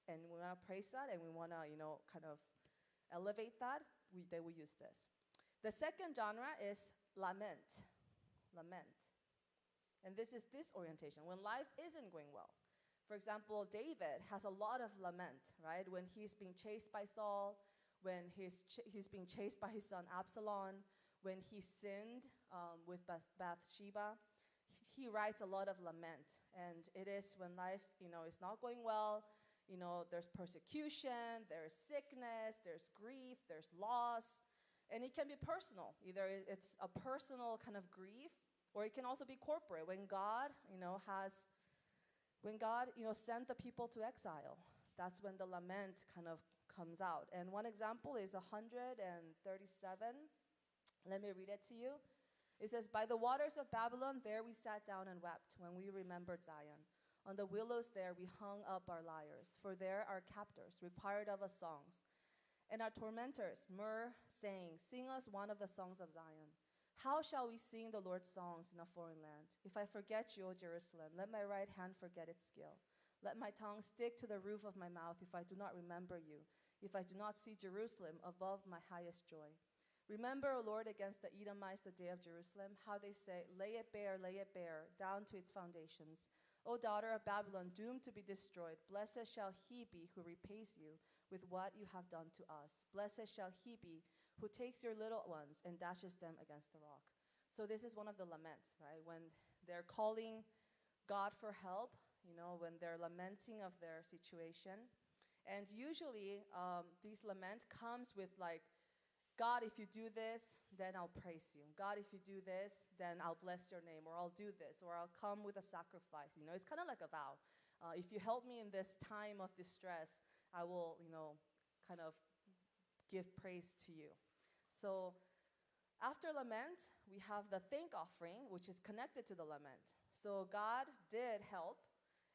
and we want to praise that, and we want to, kind of elevate that, they will use this. The second genre is lament. Lament. And this is disorientation, when life isn't going well. For example, David has a lot of lament, right? When he's being chased by Saul, when he's being chased by his son Absalom, when he sinned with Bathsheba, he writes a lot of lament. And it is when life, is not going well, there's persecution, there's sickness, there's grief, there's loss. And it can be personal. Either it's a personal kind of grief, or it can also be corporate. When God, sent the people to exile, that's when the lament kind of comes out. And one example is 137. Let me read it to you. It says, "By the waters of Babylon, there we sat down and wept when we remembered Zion. On the willows there we hung up our lyres, for there our captors required of us songs. And our tormentors murmur, saying, sing us one of the songs of Zion. How shall we sing the Lord's songs in a foreign land? If I forget you, O Jerusalem, let my right hand forget its skill. Let my tongue stick to the roof of my mouth if I do not remember you, if I do not see Jerusalem above my highest joy. Remember, O Lord, against the Edomites the day of Jerusalem, how they say, lay it bare, down to its foundations. O daughter of Babylon, doomed to be destroyed, blessed shall he be who repays you with what you have done to us. Blessed shall he be who takes your little ones and dashes them against the rock." So this is one of the laments, right? When they're calling God for help, when they're lamenting of their situation. And usually, these lament comes with like, God, if you do this, then I'll praise you. God, if you do this, then I'll bless your name, or I'll do this, or I'll come with a sacrifice. It's kind of like a vow. If you help me in this time of distress, I will, kind of give praise to you. So after lament, we have the thank offering, which is connected to the lament. So God did help,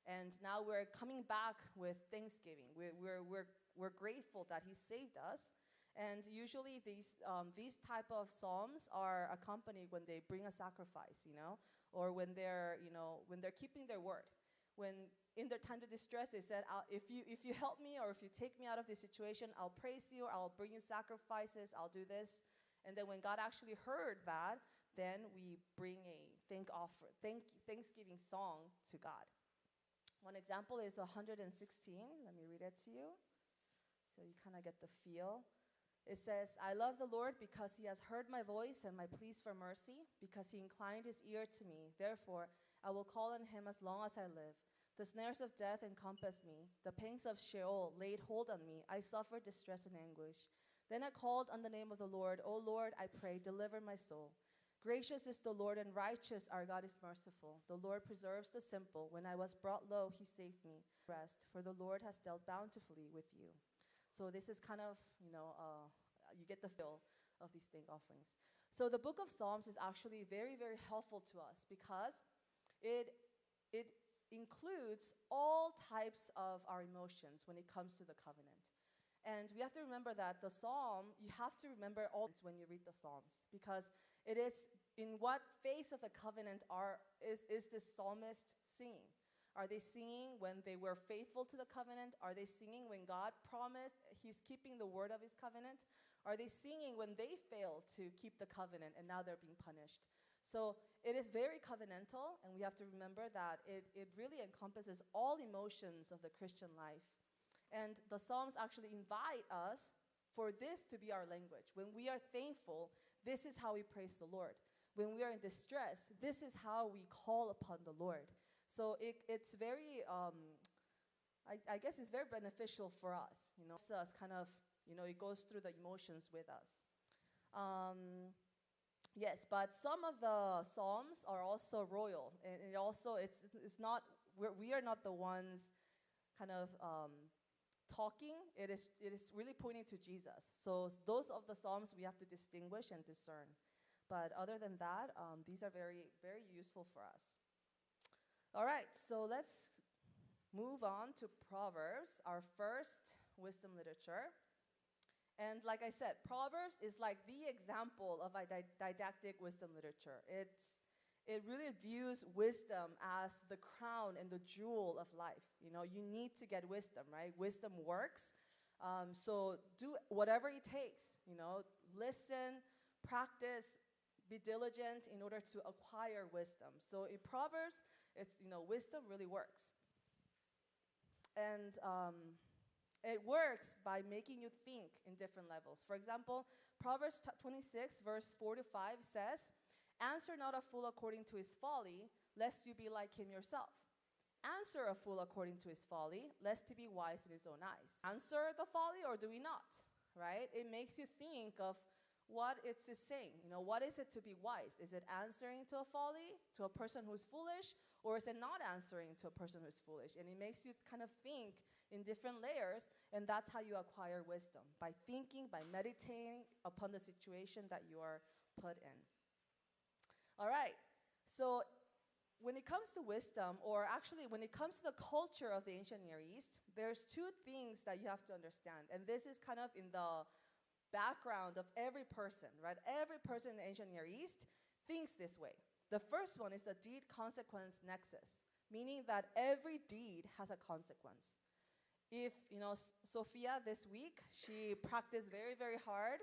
and now we're coming back with thanksgiving. We're grateful that He saved us. And usually these type of psalms are accompanied when they bring a sacrifice, or when they're keeping their word. When in their time of distress, they said, if you help me, or if you take me out of this situation, I'll praise you, I'll bring you sacrifices, I'll do this. And then when God actually heard that, then we bring a thanksgiving song to God. One example is 116. Let me read it to you, so you kind of get the feel. It says, I love the Lord because He has heard my voice and my pleas for mercy, because He inclined His ear to me. Therefore, I will call on Him as long as I live. The snares of death encompassed me. The pangs of Sheol laid hold on me. I suffered distress and anguish. Then I called on the name of the Lord. O Lord, I pray, deliver my soul. Gracious is the Lord, and righteous our God is merciful. The Lord preserves the simple. When I was brought low, He saved me. Rest, for the Lord has dealt bountifully with you. So this is kind of, you get the feel of these thank offerings. So the book of Psalms is actually very, very helpful to us, because it includes all types of our emotions when it comes to the covenant. And we have to remember that the psalm, you have to remember all when you read the Psalms, because it is in what phase of the covenant is this psalmist singing. Are they singing when they were faithful to the covenant? Are they singing when God promised He's keeping the word of His covenant? Are they singing when they failed to keep the covenant and now they're being punished? So it is very covenantal, and we have to remember that it really encompasses all emotions of the Christian life. And the Psalms actually invite us for this to be our language. When we are thankful, this is how we praise the Lord. When we are in distress, this is how we call upon the Lord. So it's very, I guess it's very beneficial for us, It's us kind of, it goes through the emotions with us. Yes, but some of the Psalms are also royal, and it's not, we are not the ones kind of talking. It is really pointing to Jesus. So those of the Psalms we have to distinguish and discern. But other than that, these are very, very useful for us. All right, so let's move on to Proverbs, our first wisdom literature. And like I said, Proverbs is like the example of a didactic wisdom literature. it really views wisdom as the crown and the jewel of life. You know, you need to get wisdom, right? Wisdom works. So do whatever it takes, you know, listen, practice, be diligent in order to acquire wisdom. So in Proverbs, it's, you know, wisdom really works. And it works by making you think in different levels. For example, Proverbs 26, verse 4 to 5 says, "Answer not a fool according to his folly, lest you be like him yourself. Answer a fool according to his folly, lest he be wise in his own eyes." Answer the folly, or do we not? Right? It makes you think of what it's saying. You know, what is it to be wise? Is it answering to a folly, to a person who's foolish, or is it not answering to a person who's foolish? And it makes you kind of think in different layers, and that's how you acquire wisdom, by thinking, by meditating upon the situation that you are put in. All right, so when it comes to wisdom, or actually when it comes to the culture of the ancient Near East, there's two things that you have to understand, and this is kind of in the background of every person, right? Every person in the ancient Near East thinks this way. The first one is the deed-consequence nexus, meaning that every deed has a consequence. If, you know, Sophia this week, she practiced very, very hard,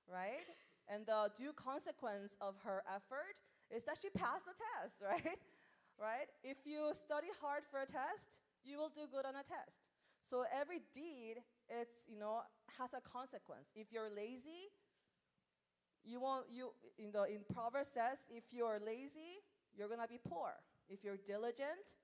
right? And the due consequence of her effort is that she passed the test, right? Right? If you study hard for a test, you will do good on a test. So every deed, it's, you know, has a consequence. If you're lazy, in Proverbs says, if you're lazy, you're gonna be poor. If you're diligent,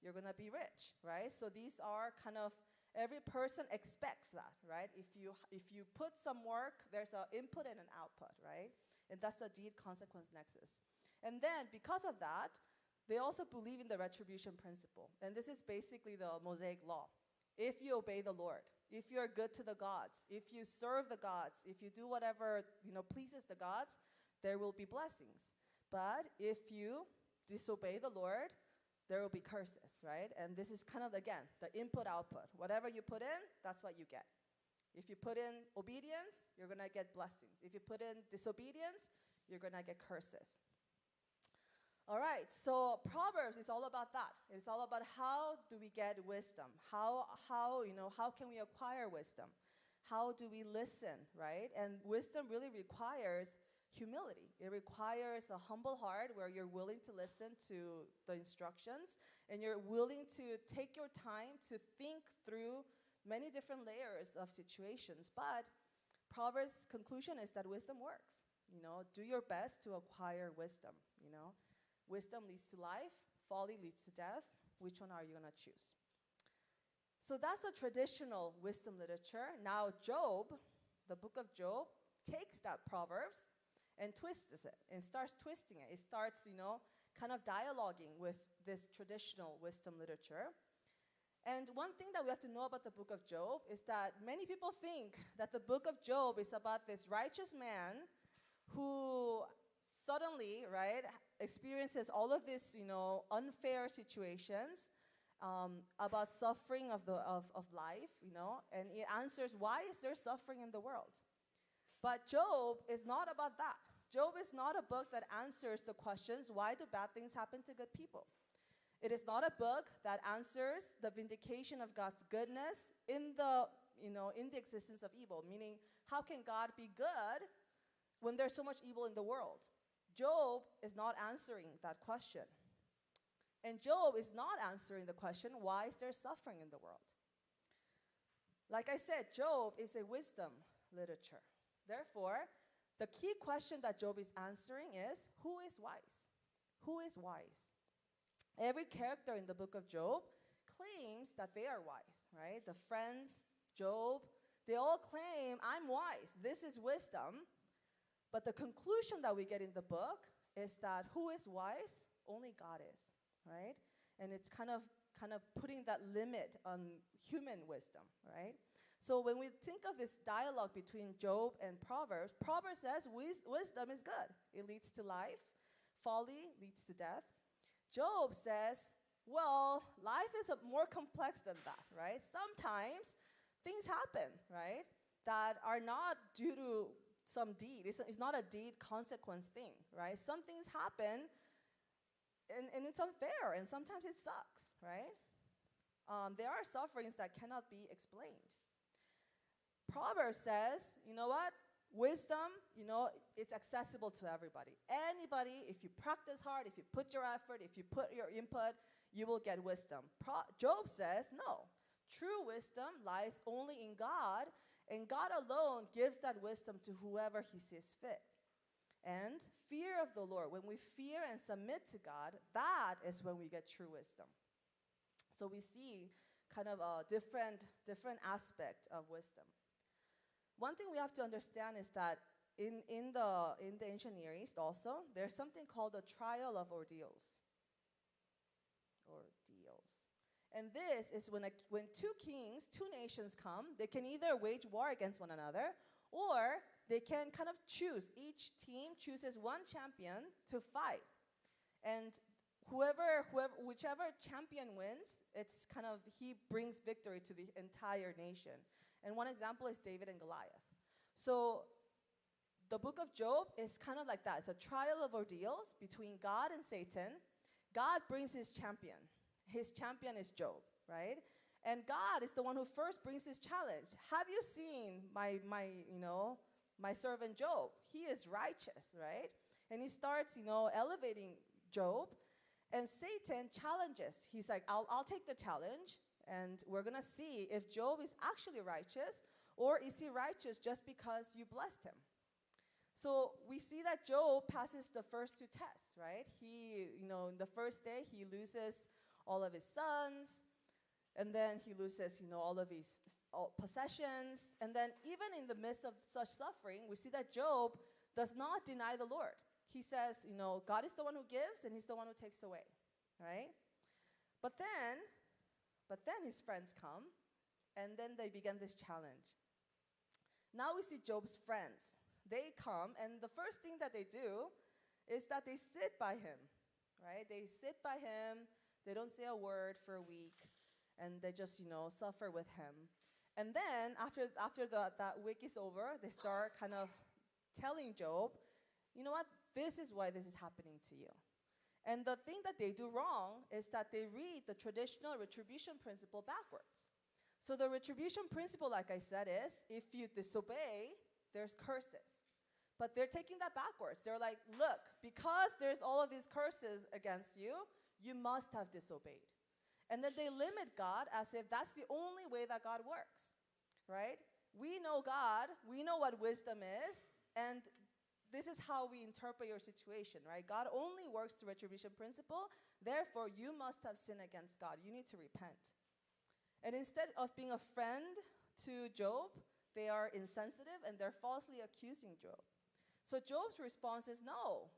you're gonna be rich, right? So these are kind of, every person expects that, right? If you put some work, there's an input and an output, right? And that's the deed consequence nexus. And then because of that, they also believe in the retribution principle. And this is basically the Mosaic law. If you obey the Lord, if you're good to the gods, if you serve the gods, if you do whatever, you know, pleases the gods, there will be blessings. But if you disobey the Lord, there will be curses, right? And this is kind of, again, the input-output. Whatever you put in, that's what you get. If you put in obedience, you're going to get blessings. If you put in disobedience, you're going to get curses. All right, so Proverbs is all about that. It's all about how do we get wisdom? How can we acquire wisdom? How do we listen, right? And wisdom really requires humility. It requires a humble heart where you're willing to listen to the instructions and you're willing to take your time to think through many different layers of situations. But Proverbs' conclusion is that wisdom works. You know, do your best to acquire wisdom, you know. Wisdom leads to life, folly leads to death. Which one are you going to choose? So that's the traditional wisdom literature. Now Job, the book of Job, takes that Proverbs and twists it and starts twisting it. It starts, you know, kind of dialoguing with this traditional wisdom literature. And one thing that we have to know about the book of Job is that many people think that the book of Job is about this righteous man who suddenly, right, experiences all of these, you know, unfair situations about suffering of life, you know, and it answers why is there suffering in the world. But Job is not about that. Job is not a book that answers the questions, why do bad things happen to good people? It is not a book that answers the vindication of God's goodness in the existence of evil, meaning how can God be good when there's so much evil in the world? Job is not answering that question. And Job is not answering the question, why is there suffering in the world? Like I said, Job is a wisdom literature. Therefore, the key question that Job is answering is, who is wise? Who is wise? Every character in the book of Job claims that they are wise, right? The friends, Job, they all claim, I'm wise. This is wisdom. But the conclusion that we get in the book is that who is wise? Only God is, right? And it's kind of putting that limit on human wisdom, right? So when we think of this dialogue between Job and Proverbs, Proverbs says wisdom is good. It leads to life. Folly leads to death. Job says, well, life is more complex than that, right? Sometimes things happen, right, that are not due to some deed. It's not a deed consequence thing, right? Some things happen and it's unfair, and sometimes it sucks, right? There are sufferings that cannot be explained. Proverbs says, you know what? Wisdom, it's accessible to everybody. Anybody, if you practice hard, if you put your effort, if you put your input, you will get wisdom. Job says, no. True wisdom lies only in God, and God alone gives that wisdom to whoever he sees fit. And fear of the Lord, when we fear and submit to God, that is when we get true wisdom. So we see kind of a different aspect of wisdom. One thing we have to understand is that in the ancient Near East also, there's something called the trial of ordeals. And this is when two kings, two nations come, they can either wage war against one another, or they can kind of choose. Each team chooses one champion to fight. And whichever champion wins, it's kind of, he brings victory to the entire nation. And one example is David and Goliath. So the book of Job is kind of like that. It's a trial of ordeals between God and Satan. God brings his champion. His champion is Job, right? And God is the one who first brings his challenge. Have you seen my servant Job? He is righteous, right? And he starts, elevating Job. And Satan challenges. He's like, I'll take the challenge, and we're going to see if Job is actually righteous, or is he righteous just because you blessed him? So we see that Job passes the first two tests, right? He, in the first day, he loses all of his sons, and then he loses, all of his possessions. And then even in the midst of such suffering, we see that Job does not deny the Lord. He says, God is the one who gives, and he's the one who takes away, right? But then his friends come, and then they begin this challenge. Now we see Job's friends. They come, and the first thing that they do is that they sit by him, right? They sit by him. They don't say a word for a week, and they just, suffer with him. And then after that week is over, they start kind of telling Job, you know what? This is why this is happening to you. And the thing that they do wrong is that they read the traditional retribution principle backwards. So the retribution principle, like I said, is if you disobey, there's curses. But they're taking that backwards. They're like, look, because there's all of these curses against you, you must have disobeyed. And then they limit God as if that's the only way that God works, right? We know God, we know what wisdom is, and this is how we interpret your situation, right? God only works through retribution principle, therefore you must have sinned against God. You need to repent. And instead of being a friend to Job, they are insensitive and they're falsely accusing Job. So Job's response is no,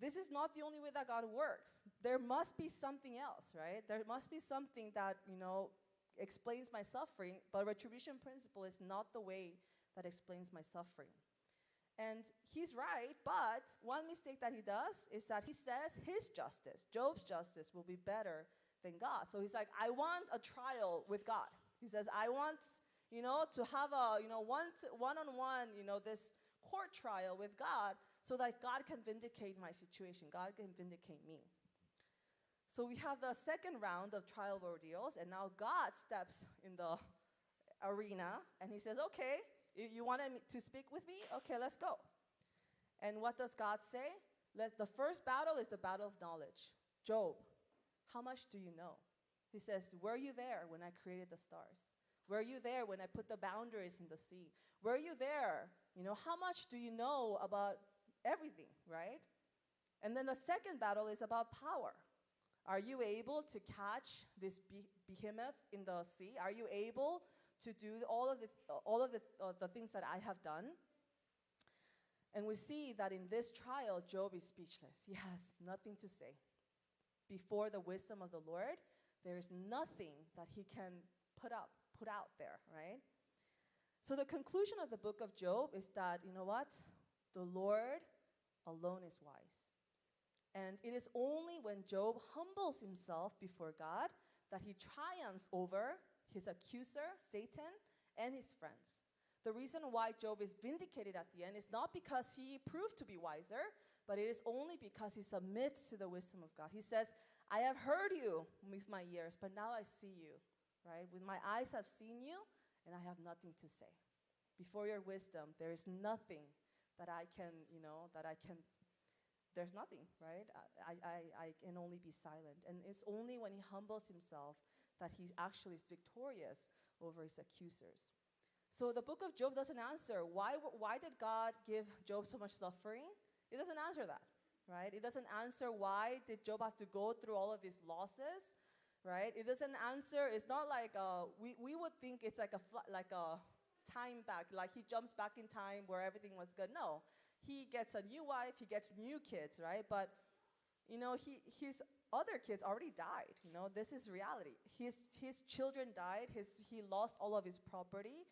this is not the only way that God works. There must be something else, right? There must be something that, explains my suffering, but retribution principle is not the way that explains my suffering. And he's right, but one mistake that he does is that he says his justice, Job's justice, will be better than God. So he's like, I want a trial with God. He says, I want, to have a, one-on-one, this court trial with God, so that God can vindicate my situation. God can vindicate me. So we have the second round of trial ordeals, and now God steps in the arena, and he says, okay, you wanted to speak with me? Okay, let's go. And what does God say? The first battle is the battle of knowledge. Job, how much do you know? He says, were you there when I created the stars? Were you there when I put the boundaries in the sea? Were you there? How much do you know about everything, right? And then the second battle is about power. Are you able to catch this behemoth in the sea? Are you able to do all of the things that I have done? And we see that in this trial, Job is speechless. He has nothing to say. Before the wisdom of the Lord, there is nothing that he can put out there, right? So the conclusion of the book of Job is that, the Lord alone is wise. And it is only when Job humbles himself before God that he triumphs over his accuser, Satan, and his friends. The reason why Job is vindicated at the end is not because he proved to be wiser, but it is only because he submits to the wisdom of God. He says, I have heard you with my ears, but now I see you, right? With my eyes I've seen you, and I have nothing to say. Before your wisdom, there is nothing that I can, there's nothing, right? I can only be silent. And it's only when he humbles himself that he actually is victorious over his accusers. So the book of Job doesn't answer why did God give Job so much suffering? It doesn't answer that, right? It doesn't answer why did Job have to go through all of these losses, right? It doesn't answer. It's not like we would think it's like a time back, like he jumps back in time where everything was good. No, he gets a new wife, he gets new kids, right? But his other kids already died. This is reality. His children died. He lost all of his property.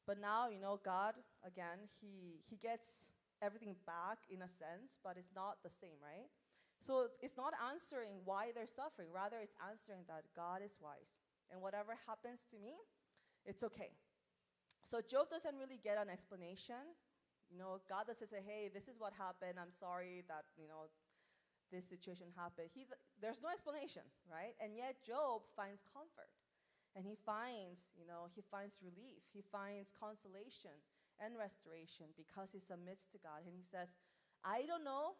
But now, God, again, he gets everything back in a sense, but it's not the same, right? So it's not answering why they're suffering. Rather, it's answering that God is wise. And whatever happens to me, it's okay. So Job doesn't really get an explanation. God doesn't say, hey, this is what happened. I'm sorry that, this situation happened. There's no explanation, right? And yet Job finds comfort. And he finds relief. He finds consolation and restoration because he submits to God. And he says, I don't know,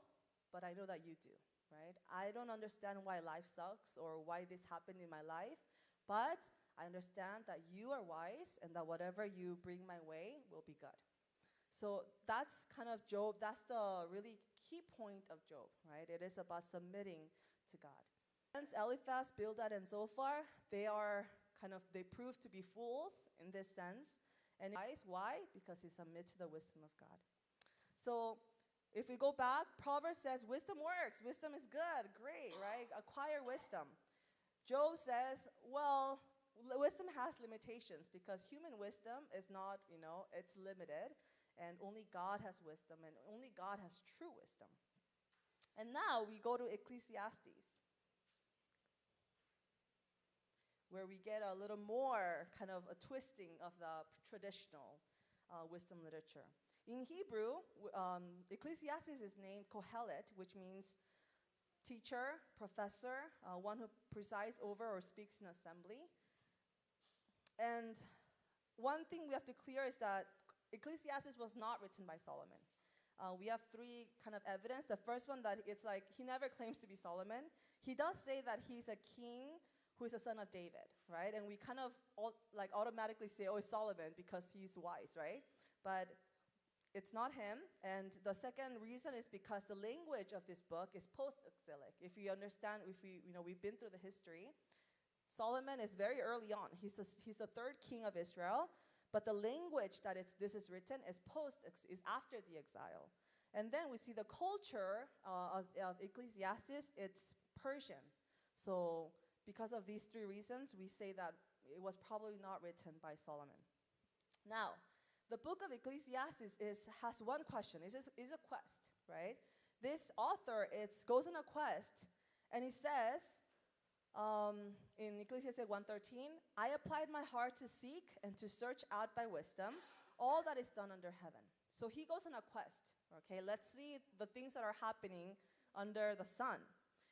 but I know that you do, right? I don't understand why life sucks or why this happened in my life, but I understand that you are wise and that whatever you bring my way will be good. So that's kind of Job. That's the really key point of Job, right? It is about submitting to God. Hence, Eliphaz, Bildad, and Zophar, they prove to be fools in this sense. And why? Because he submits to the wisdom of God. So if we go back, Proverbs says wisdom works. Wisdom is good, great, right? Acquire wisdom. Job says, well, wisdom has limitations because human wisdom is not, it's limited. And only God has wisdom, and only God has true wisdom. And now we go to Ecclesiastes, where we get a little more kind of a twisting of the traditional wisdom literature. In Hebrew, Ecclesiastes is named Kohelet, which means teacher, professor, one who presides over or speaks in assembly. And one thing we have to clear is that Ecclesiastes was not written by Solomon. We have three kind of evidence. The first one, that it's like he never claims to be Solomon. He does say that he's a king who is a son of David, right? And we kind of automatically say, oh, it's Solomon because he's wise, right? But it's not him. And the second reason is because the language of this book is post-exilic. If you understand, we've been through the history, Solomon is very early on. He's the third king of Israel. But the language that this is written is after the exile. And then we see the culture of Ecclesiastes, it's Persian. So because of these three reasons, we say that it was probably not written by Solomon. Now, the book of Ecclesiastes has one question. It's a quest, right? This author goes on a quest, and he says, in Ecclesiastes 1:13, I applied my heart to seek and to search out by wisdom all that is done under heaven. So he goes on a quest, okay? Let's see the things that are happening under the sun.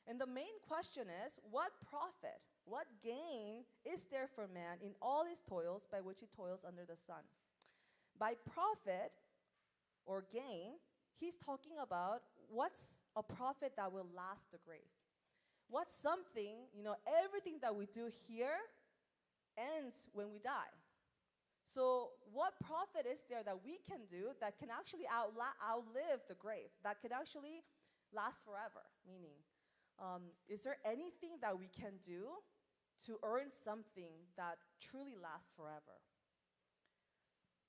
And the main question is, what profit, what gain is there for man in all his toils by which he toils under the sun? By profit or gain, he's talking about what's a profit that will last the grave. What's something, everything that we do here ends when we die. So what profit is there that we can do that can actually outlive the grave, that can actually last forever? Meaning, is there anything that we can do to earn something that truly lasts forever?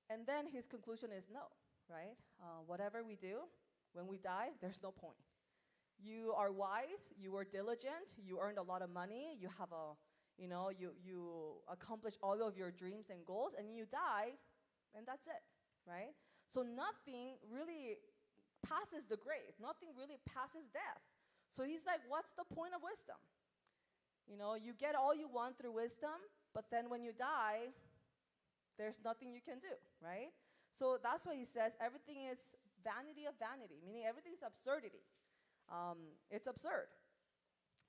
And then his conclusion is no, right? Whatever we do, when we die, there's no point. You are wise, you were diligent, you earned a lot of money, you have you accomplish all of your dreams and goals, and you die, and that's it, right? So nothing really passes the grave. Nothing really passes death. So he's like, what's the point of wisdom? You get all you want through wisdom, but then when you die, there's nothing you can do, right? So that's why he says everything is vanity of vanity, meaning everything's absurdity. It's absurd.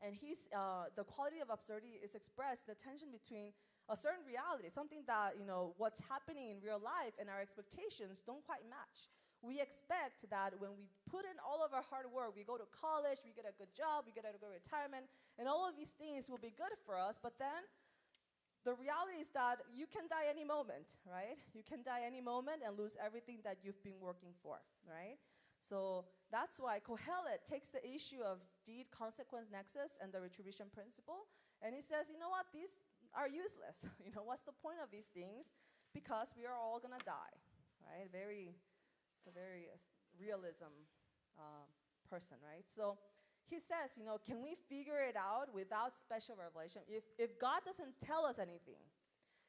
And the quality of absurdity is expressed in the tension between a certain reality, something that, what's happening in real life and our expectations don't quite match. We expect that when we put in all of our hard work, we go to college, we get a good job, we get a good retirement, and all of these things will be good for us, but then the reality is that you can die any moment, right? You can die any moment and lose everything that you've been working for, right? So that's why Kohelet takes the issue of deed-consequence nexus and the retribution principle, and he says, you know what, these are useless. What's the point of these things? Because we are all going to die, right? It's a very realism person, right? So he says, can we figure it out without special revelation? If God doesn't tell us anything,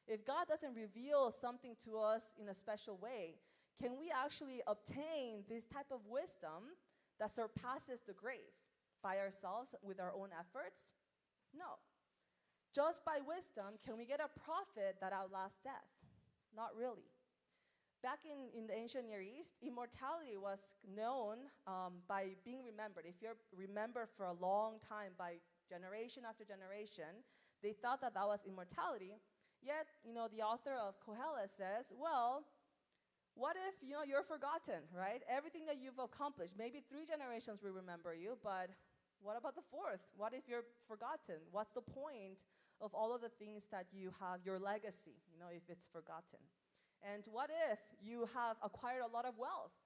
if God doesn't reveal something to us in a special way, can we actually obtain this type of wisdom that surpasses the grave by ourselves with our own efforts? No. Just by wisdom, can we get a profit that outlasts death? Not really. Back in the ancient Near East, immortality was known by being remembered. If you're remembered for a long time by generation after generation, they thought that was immortality. Yet, the author of Kohelet says, well, what if, you're forgotten, right? Everything that you've accomplished, maybe 3 generations will remember you, but what about the 4th? What if you're forgotten? What's the point of all of the things that you have, your legacy, if it's forgotten? And what if you have acquired a lot of wealth,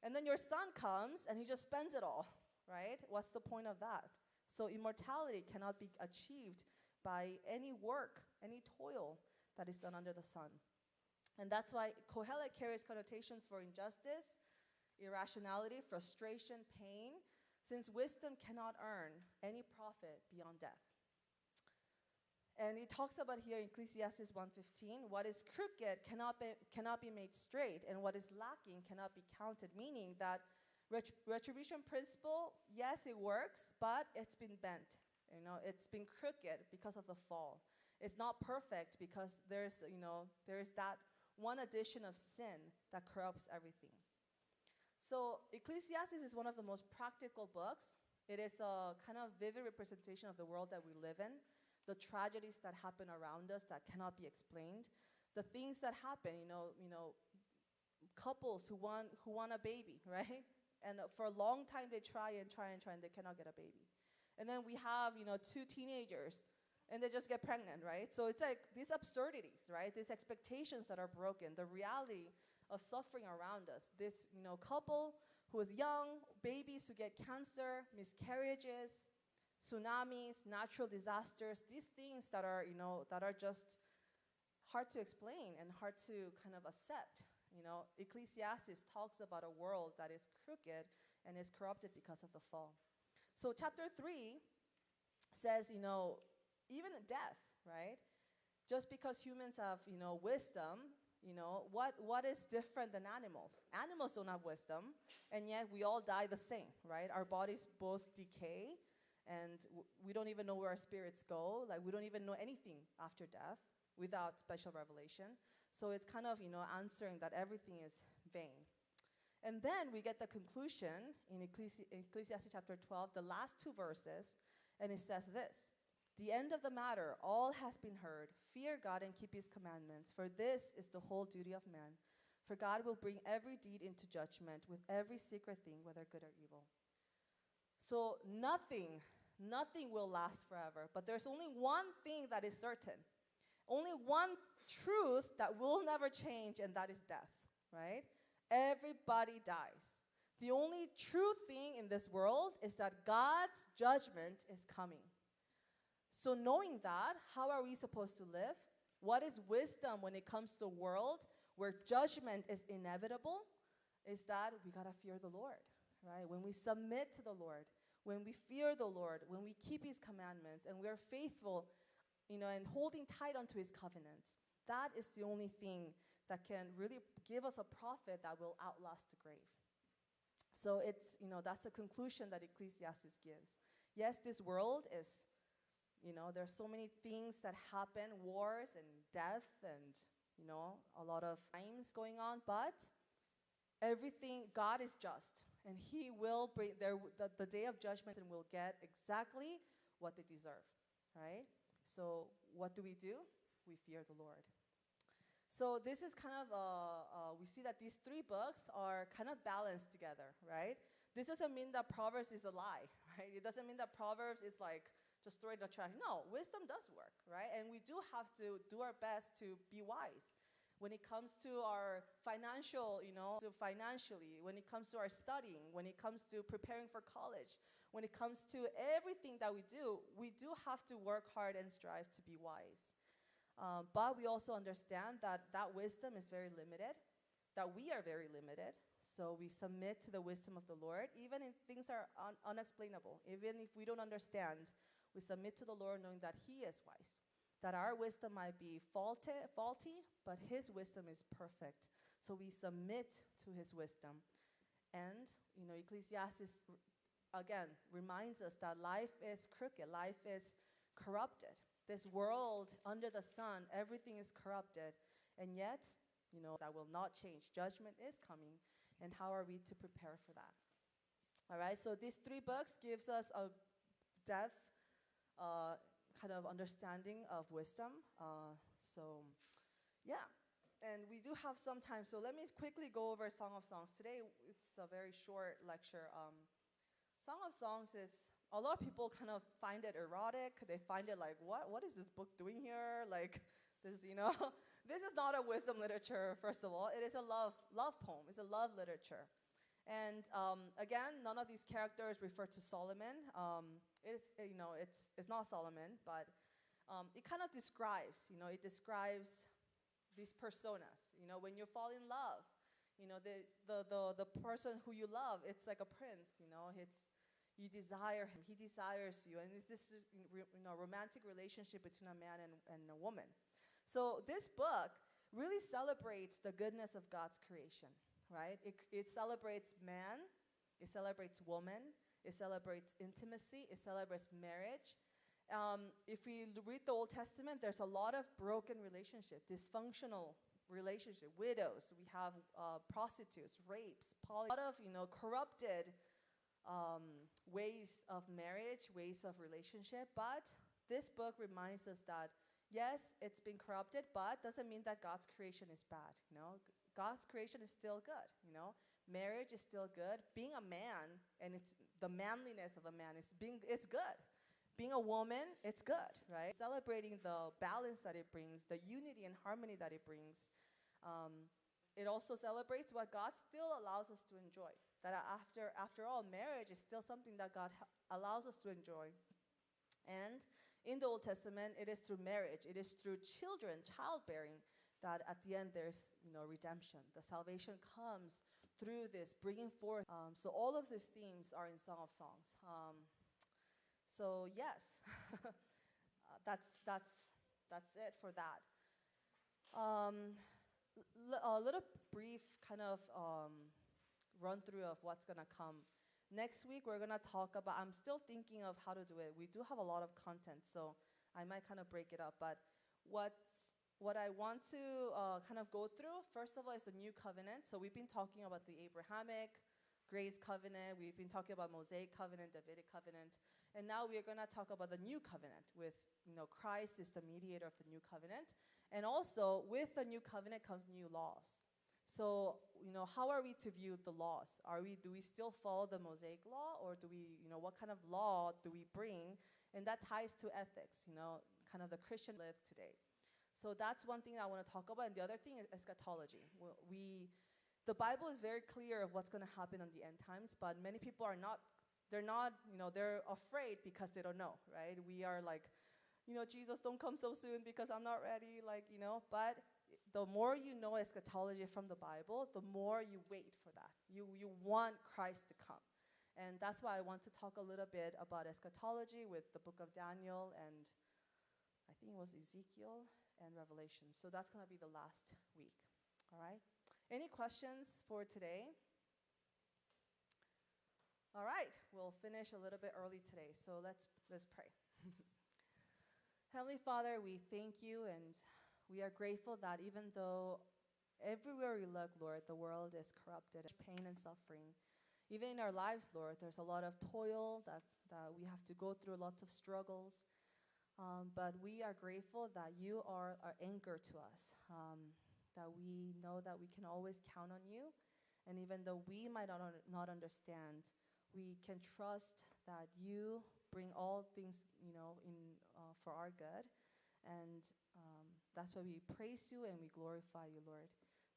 and then your son comes and he just spends it all, right? What's the point of that? So immortality cannot be achieved by any work, any toil that is done under the sun. And that's why Kohelet carries connotations for injustice, irrationality, frustration, pain, since wisdom cannot earn any profit beyond death. And he talks about here in Ecclesiastes 1:15, what is crooked cannot be made straight, and what is lacking cannot be counted, meaning that retribution principle, yes, it works, but it's been bent. It's been crooked because of the fall. It's not perfect because there's that one addition of sin that corrupts everything. So Ecclesiastes is one of the most practical books. It is a kind of vivid representation of the world that we live in, the tragedies that happen around us that cannot be explained, the things that happen, couples who want a baby, right? And for a long time they try and they cannot get a baby. And then we have, 2 teenagers and they just get pregnant, right? So it's like these absurdities, right? These expectations that are broken, the reality of suffering around us. This, couple who is young, babies who get cancer, miscarriages, tsunamis, natural disasters, these things that are just hard to explain and hard to kind of accept. Ecclesiastes talks about a world that is crooked and is corrupted because of the fall. So chapter 3 says, even death, right? Just because humans have, wisdom, what is different than animals? Animals don't have wisdom, and yet we all die the same, right? Our bodies both decay, and we don't even know where our spirits go. Like, we don't even know anything after death without special revelation. So it's kind of, answering that everything is vain. And then we get the conclusion in Ecclesiastes chapter 12, the last 2 verses, and it says this: the end of the matter, all has been heard. Fear God and keep his commandments, for this is the whole duty of man. For God will bring every deed into judgment with every secret thing, whether good or evil. So nothing will last forever, but there's only one thing that is certain. Only one truth that will never change, and that is death, right? Everybody dies. The only true thing in this world is that God's judgment is coming. So knowing that, how are we supposed to live? What is wisdom when it comes to a world where judgment is inevitable? Is that we got to fear the Lord, right? When we submit to the Lord, when we fear the Lord, when we keep his commandments, and we are faithful, and holding tight onto his covenants, that is the only thing that can really give us a profit that will outlast the grave. So it's, that's the conclusion that Ecclesiastes gives. Yes, this world is, there's so many things that happen, wars and death and, a lot of crimes going on, but everything, God is just, and He will bring the day of judgment and will get exactly what they deserve, right? So what do? We fear the Lord. So this is kind of, we see that these three books are kind of balanced together, right? This doesn't mean that Proverbs is a lie, right? It doesn't mean that Proverbs is like just throw it in the trash. No, wisdom does work, right? And we do have to do our best to be wise. When it comes to our financial, financially, when it comes to our studying, when it comes to preparing for college, when it comes to everything that we do have to work hard and strive to be wise. But we also understand that wisdom is very limited, that we are very limited. So we submit to the wisdom of the Lord, even if things are unexplainable, even if we don't understand, we submit to the Lord knowing that He is wise. That our wisdom might be faulty, but His wisdom is perfect. So we submit to His wisdom. And, Ecclesiastes, again, reminds us that life is crooked, life is corrupted. This world, under the sun, everything is corrupted. And yet, that will not change. Judgment is coming. And how are we to prepare for that? All right, so these three books gives us a depth, kind of understanding of wisdom. And we do have some time. So let me quickly go over Song of Songs. Today, it's a very short lecture. Song of Songs is, a lot of people kind of find it erotic. They find it like, what is this book doing here? Like, this, this is not a wisdom literature, first of all. It is a love poem. It's a love literature. And again, none of these characters refer to Solomon. It's not Solomon, but it kind of describes, it describes these personas. When you fall in love, the person who you love, it's like a prince. You desire him, he desires you, and it's this romantic relationship between a man and a woman. So this book really celebrates the goodness of God's creation, right? It celebrates man, it celebrates woman, it celebrates intimacy, it celebrates marriage. If we read the Old Testament, there's a lot of broken relationships, dysfunctional relationship, widows. We have prostitutes, rapes, a lot of corrupted ways of marriage, ways of relationship. But this book reminds us that yes, it's been corrupted, but doesn't mean that God's creation is bad. God's creation is still good. Marriage is still good. Being a man, and it's the manliness of a man it's good. Being a woman, it's good, right? Celebrating the balance that it brings, the unity and harmony that it brings. It also celebrates what God still allows us to enjoy. That after all, marriage is still something that God allows us to enjoy. And in the Old Testament, it is through marriage, it is through children, childbearing, that at the end there's redemption. The salvation comes through this bringing forth. So all of these themes are in Song of Songs. So yes, that's it for that. A little brief kind of run through of what's gonna come. Next week we're gonna talk about. I'm still thinking of how to do it. We do have a lot of content, so I might kind of break it up. But what I want to kind of go through, first of all, is the new covenant. So we've been talking about the Abrahamic grace covenant. We've been talking about Mosaic covenant, Davidic covenant. And now we are going to talk about the new covenant with, Christ is the mediator of the new covenant. And also with the new covenant comes new laws. So, how are we to view the laws? Do we still follow the Mosaic law, or do we, what kind of law do we bring? And that ties to ethics, kind of the Christian life today. So that's one thing I want to talk about. And the other thing is eschatology. The Bible is very clear of what's going to happen on the end times, but many people are not, they're afraid because they don't know, right? We are like, Jesus, don't come so soon because I'm not ready, but the more you know eschatology from the Bible, the more you wait for that. You want Christ to come. And that's why I want to talk a little bit about eschatology with the book of Daniel and I think it was Ezekiel and Revelation. So that's going to be the last week, all right? Any questions for today? All right, we'll finish a little bit early today, so let's pray. Heavenly Father, we thank you, and we are grateful that even though everywhere we look, Lord, the world is corrupted, pain and suffering. Even in our lives, Lord, there's a lot of toil that we have to go through, lots of struggles. But we are grateful that you are our anchor to us, that we know that we can always count on you. And even though we might not understand, we can trust that you bring all things, for our good. And that's why we praise you and we glorify you, Lord.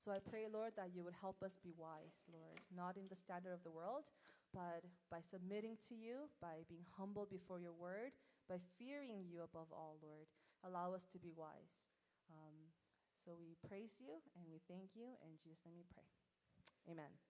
So I pray, Lord, that you would help us be wise, Lord, not in the standard of the world, but by submitting to you, by being humble before your word, by fearing you above all, Lord. Allow us to be wise. So we praise you and we thank you. In Jesus' name we pray. Amen.